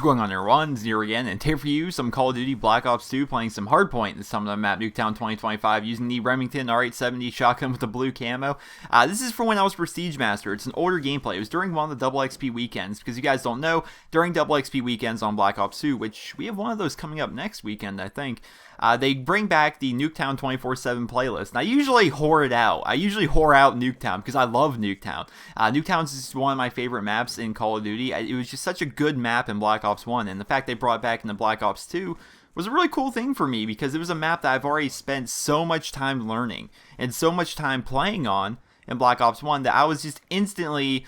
going on, everyone? It's Nero again, and today for you, some Call of Duty Black Ops 2 playing some Hardpoint in some of the map Nuketown 2025 using the Remington R870 shotgun with the blue camo. This is from when I was Prestige Master. It's an older gameplay. It was during one of the Double XP weekends, because you guys don't know, during Double XP weekends on Black Ops 2, which we have one of those coming up next weekend, I think, they bring back the Nuketown 24/7 playlist. And I usually whore it out. I usually whore out Nuketown because I love Nuketown. Nuketown is one of my favorite maps in Call of Duty. It was just such a good map in Black Ops 1, and the fact they brought it back into Black Ops 2 was a really cool thing for me because it was a map that I've already spent so much time learning and so much time playing on in Black Ops 1 that I was just instantly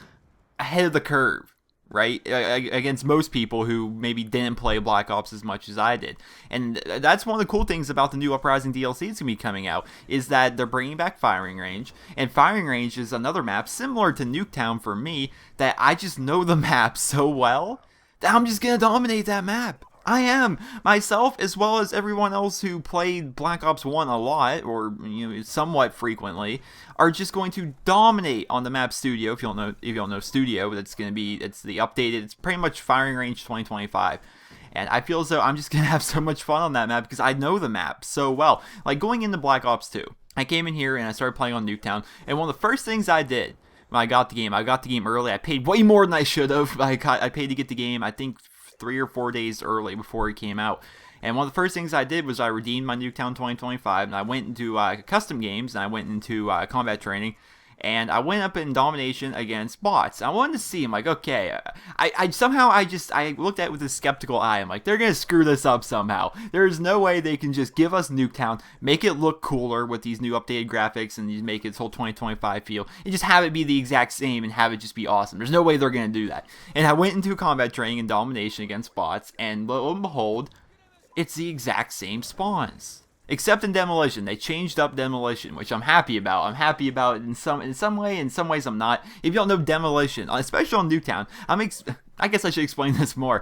ahead of the curve. Right, against most people who maybe didn't play Black Ops as much as I did. And that's one of the cool things about the new Uprising DLC that's going to be coming out, is that they're bringing back Firing Range. And Firing Range is another map similar to Nuketown for me, that I just know the map so well that I'm just going to dominate that map. I am, myself, as well as everyone else who played Black Ops 1 a lot, or somewhat frequently, are just going to dominate on the map Studio. If you don't know Studio, it's the updated, it's pretty much Firing Range 2025. And I feel as though I'm just going to have so much fun on that map because I know the map so well. Like going into Black Ops 2, I came in here and I started playing on Nuketown, and one of the first things I did when I got the game early. I paid way more than I should have. I paid to get the game, I think, 3 or 4 days early before it came out. And one of the first things I did was I redeemed my Nuketown 2025, and I went into custom games, and I went into combat training, and I went up in domination against bots. I wanted to see, I'm like, okay, I looked at it with a skeptical eye. I'm like, they're going to screw this up somehow. There's no way they can just give us Nuketown, make it look cooler with these new updated graphics, and make its whole 2025 feel, and just have it be the exact same and have it just be awesome. There's no way they're going to do that. And I went into combat training and domination against bots, and lo and behold, it's the exact same spawns. Except in Demolition. They changed up Demolition, which I'm happy about. I'm happy about it in some way. In some ways, I'm not. If you don't know Demolition, especially on Nuketown, I guess I should explain this more.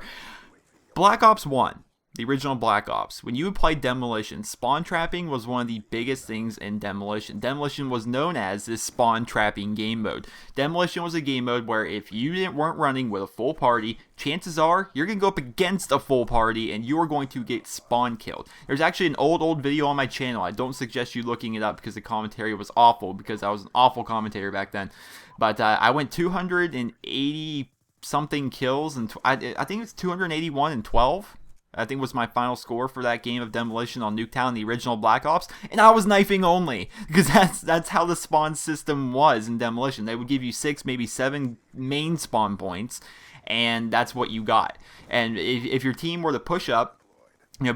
Black Ops 1, the original Black Ops, when you would play Demolition, spawn trapping was one of the biggest things in Demolition. Demolition was known as this spawn trapping game mode. Demolition was a game mode where if you weren't running with a full party, chances are you're going to go up against a full party and you are going to get spawn killed. There's actually an old video on my channel. I don't suggest you looking it up because the commentary was awful, because I was an awful commentator back then. But I went 280 something kills, and I think it's 281 and 12. I think was my final score for that game of Demolition on Nuketown, the original Black Ops, and I was knifing only, because that's how the spawn system was in Demolition. They would give you 6, maybe 7 main spawn points, and that's what you got. And if your team were to push up,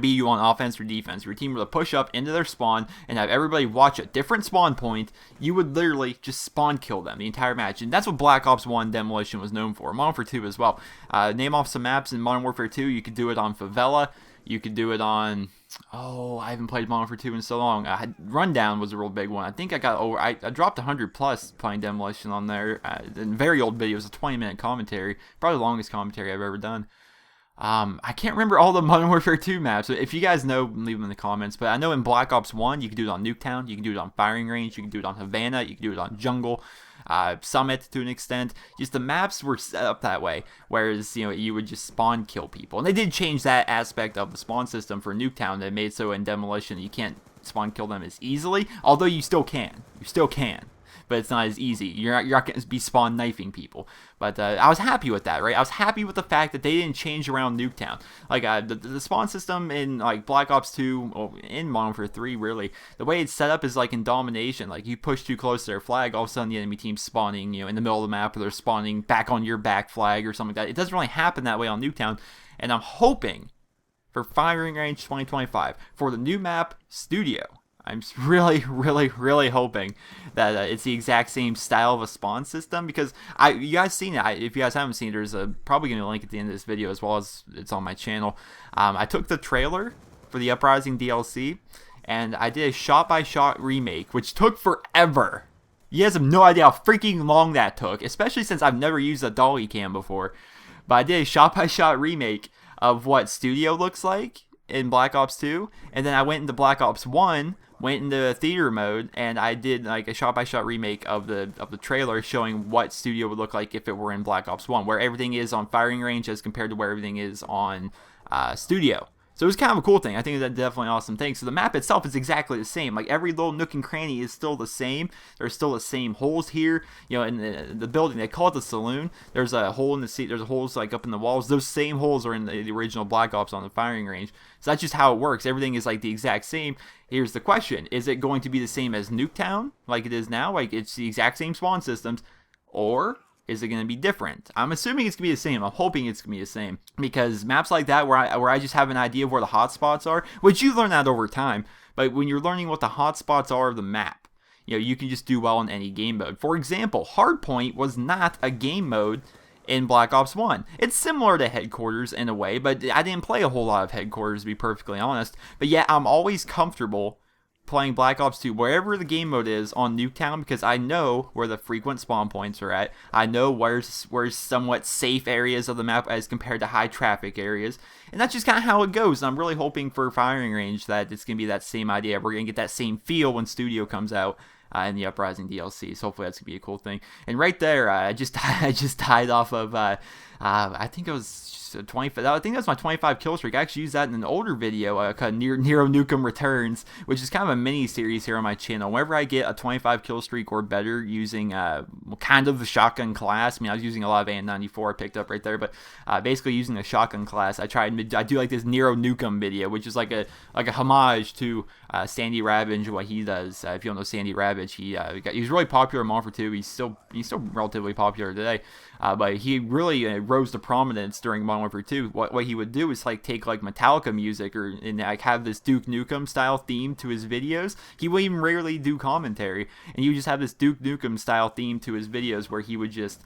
be you on offense or defense, your team were to push up into their spawn and have everybody watch a different spawn point, you would literally just spawn kill them the entire match. And that's what Black Ops 1 Demolition was known for. Modern Warfare 2 as well. Name off some maps in Modern Warfare 2. You could do it on Favela. You could do it on... I haven't played Modern Warfare 2 in so long. Rundown was a real big one. I think I got over... I dropped 100 plus playing Demolition on there. In very old videos, a 20-minute commentary. Probably the longest commentary I've ever done. I can't remember all the Modern Warfare 2 maps. If you guys know, leave them in the comments. But I know in Black Ops 1, you can do it on Nuketown, you can do it on Firing Range, you can do it on Havana, you can do it on Jungle, Summit to an extent. Just the maps were set up that way, whereas you would just spawn kill people. And they did change that aspect of the spawn system for Nuketown that made so in Demolition you can't spawn kill them as easily, although you still can. You still can. But it's not as easy. You're not going to be spawn knifing people. But I was happy with that, right? I was happy with the fact that they didn't change around Nuketown. Like the spawn system in like Black Ops 2, or in Modern Warfare 3, really, the way it's set up is like in Domination. Like you push too close to their flag, all of a sudden the enemy team's spawning, in the middle of the map, or they're spawning back on your back flag or something like that. It doesn't really happen that way on Nuketown, and I'm hoping for Firing Range 2025 for the new map Studio. I'm really, really, really hoping that it's the exact same style of a spawn system, because you guys seen it. If you guys haven't seen it, there's probably going to link at the end of this video, as well as it's on my channel. I took the trailer for the Uprising DLC, and I did a shot-by-shot remake, which took forever. You guys have no idea how freaking long that took, especially since I've never used a dolly cam before. But I did a shot-by-shot remake of what Studio looks like. in Black Ops 2, and then I went into Black Ops 1, went into theater mode, and I did like a shot-by-shot remake of the trailer showing what studio would look like if it were in Black Ops 1, where everything is on firing range as compared to where everything is on studio. So it was kind of a cool thing. I think that's definitely an awesome thing. So the map itself is exactly the same. Like every little nook and cranny is still the same. There's still the same holes here. You know, in the building, they call it the saloon. There's a hole in the seat. There's holes like up in the walls. Those same holes are in the original Black Ops on the firing range. So that's just how it works. Everything is like the exact same. Here's the question: is it going to be the same as Nuketown, like it is now? Like it's the exact same spawn systems, or is it going to be different? I'm assuming it's going to be the same. I'm hoping it's going to be the same. Because maps like that where I just have an idea of where the hotspots are, which you learn that over time, but when you're learning what the hotspots are of the map, you know, you can just do well in any game mode. For example, Hardpoint was not a game mode in Black Ops 1. It's similar to Headquarters in a way, but I didn't play a whole lot of Headquarters, to be perfectly honest. But yet, I'm always comfortable playing Black Ops 2, wherever the game mode is on Nuketown, because I know where the frequent spawn points are at. I know where's somewhat safe areas of the map as compared to high traffic areas. And that's just kind of how it goes. And I'm really hoping for firing range that it's going to be that same idea. We're going to get that same feel when Studio comes out in the Uprising DLC. So hopefully that's going to be a cool thing. And right there, I just tied off of, I think it was 25. I think that's my 25 kill streak. I actually used that in an older video called Nero Nukem Returns, which is kind of a mini series here on my channel. Whenever I get a 25 kill streak or better using kind of the shotgun class, I mean, I was using a lot of AN94 I picked up right there, but basically using the shotgun class, I do like this Nero Nukem video, which is like a homage to Sandy Ravage, what he does. If you don't know Sandy Ravage, he was really popular in Modern Warfare 2. He's still relatively popular today. But he really rose to prominence during Modern Warfare 2. What he would do is like take like Metallica music and like have this Duke Nukem style theme to his videos. He would even rarely do commentary, and he would just have this Duke Nukem style theme to his videos where he would just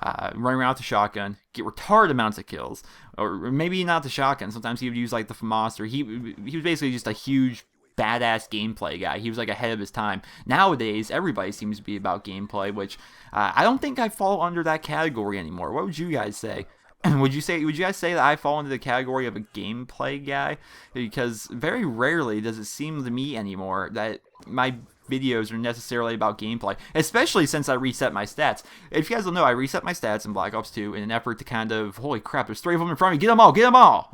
run around with the shotgun, get retarded amounts of kills, or maybe not the shotgun. Sometimes he would use like the FAMAS, or he was basically just a huge badass gameplay guy. He was like ahead of his time. Nowadays, everybody seems to be about gameplay, which I don't think I fall under that category anymore. What would you guys say? Would you guys say that I fall into the category of a gameplay guy? Because very rarely does it seem to me anymore that my videos are necessarily about gameplay, especially since I reset my stats. If you guys don't know, I reset my stats in Black Ops 2 in an effort to kind of, holy crap, there's 3 of them in front of me, get them all!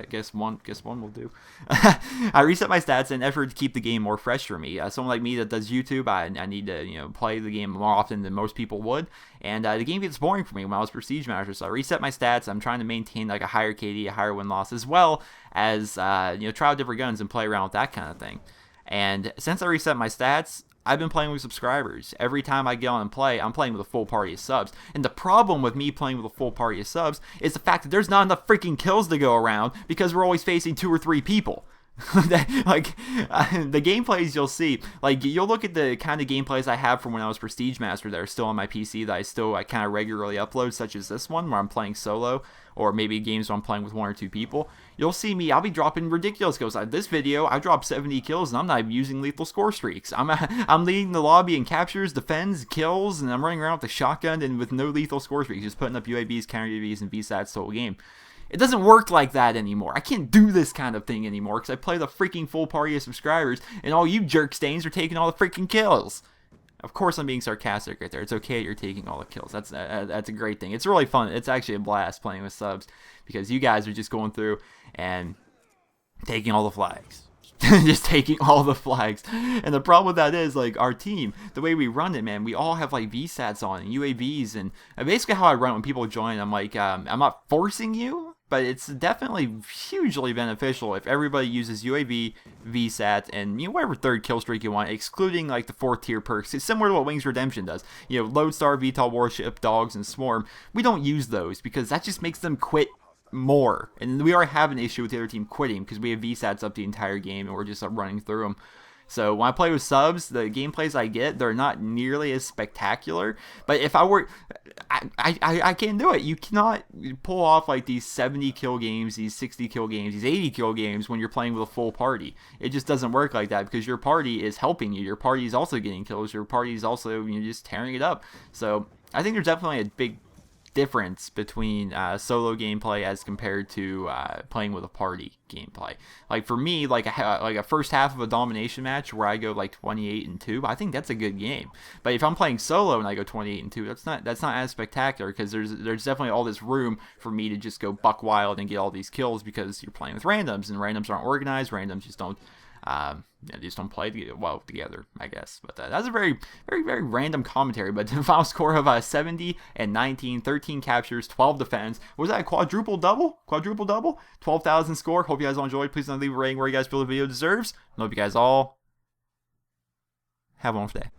Guess one will do. I reset my stats in an effort to keep the game more fresh for me. Someone like me that does YouTube, I need to play the game more often than most people would, and the game gets boring for me when I was Prestige Master, so I reset my stats. I'm trying to maintain like a higher KD, a higher win-loss, as well as try out different guns and play around with that kind of thing. And since I reset my stats, I've been playing with subscribers. Every time I get on and play, I'm playing with a full party of subs. And the problem with me playing with a full party of subs is the fact that there's not enough freaking kills to go around because we're always facing 2 or 3 people. The gameplays you'll see, like you'll look at the kind of gameplays I have from when I was Prestige Master that are still on my PC that I kind of regularly upload, such as this one where I'm playing solo, or maybe games where I'm playing with 1 or 2 people. You'll see me, I'll be dropping ridiculous kills. This video, I dropped 70 kills and I'm not even using lethal score streaks. I'm leading the lobby in captures, defends, kills, and I'm running around with a shotgun and with no lethal score streaks, just putting up UAVs, counter UAVs, and VSATs the whole game. It doesn't work like that anymore. I can't do this kind of thing anymore because I play the freaking full party of subscribers and all you jerk stains are taking all the freaking kills. Of course I'm being sarcastic right there. It's okay you're taking all the kills. That's a great thing. It's really fun. It's actually a blast playing with subs because you guys are just going through and taking all the flags. Just taking all the flags. And the problem with that is, like, our team, the way we run it, man, we all have, like, VSATs on and UAVs. And basically how I run when people join, I'm like, I'm not forcing you, but it's definitely hugely beneficial if everybody uses UAV, VSAT, and whatever third kill streak you want, excluding like the 4th tier perks. It's similar to what Wings Redemption does. Lodestar, VTOL, Warship, Dogs, and Swarm. We don't use those because that just makes them quit more. And we already have an issue with the other team quitting because we have VSATs up the entire game and we're just running through them. So when I play with subs, the gameplays I get, they're not nearly as spectacular. But if I were, I can't do it. You cannot pull off like these 70 kill games, these 60 kill games, these 80 kill games when you're playing with a full party. It just doesn't work like that because your party is helping you. Your party is also getting kills. Your party is also just tearing it up. So I think there's definitely a big difference between solo gameplay as compared to playing with a party gameplay. Like for me, like a first half of a domination match where I go like 28-2, I think that's a good game. But if I'm playing solo and I go 28-2, that's not as spectacular, because there's definitely all this room for me to just go buck wild and get all these kills, because you're playing with randoms, and randoms aren't organized. Randoms just don't. They just don't play well together, I guess. But that's a very, very, very random commentary. But the final score of 70 and 19, 13 captures, 12 defense. Was that a quadruple double? 12,000 score. Hope you guys all enjoyed. Please don't leave a rating where you guys feel the video deserves. I hope you guys all have a wonderful day.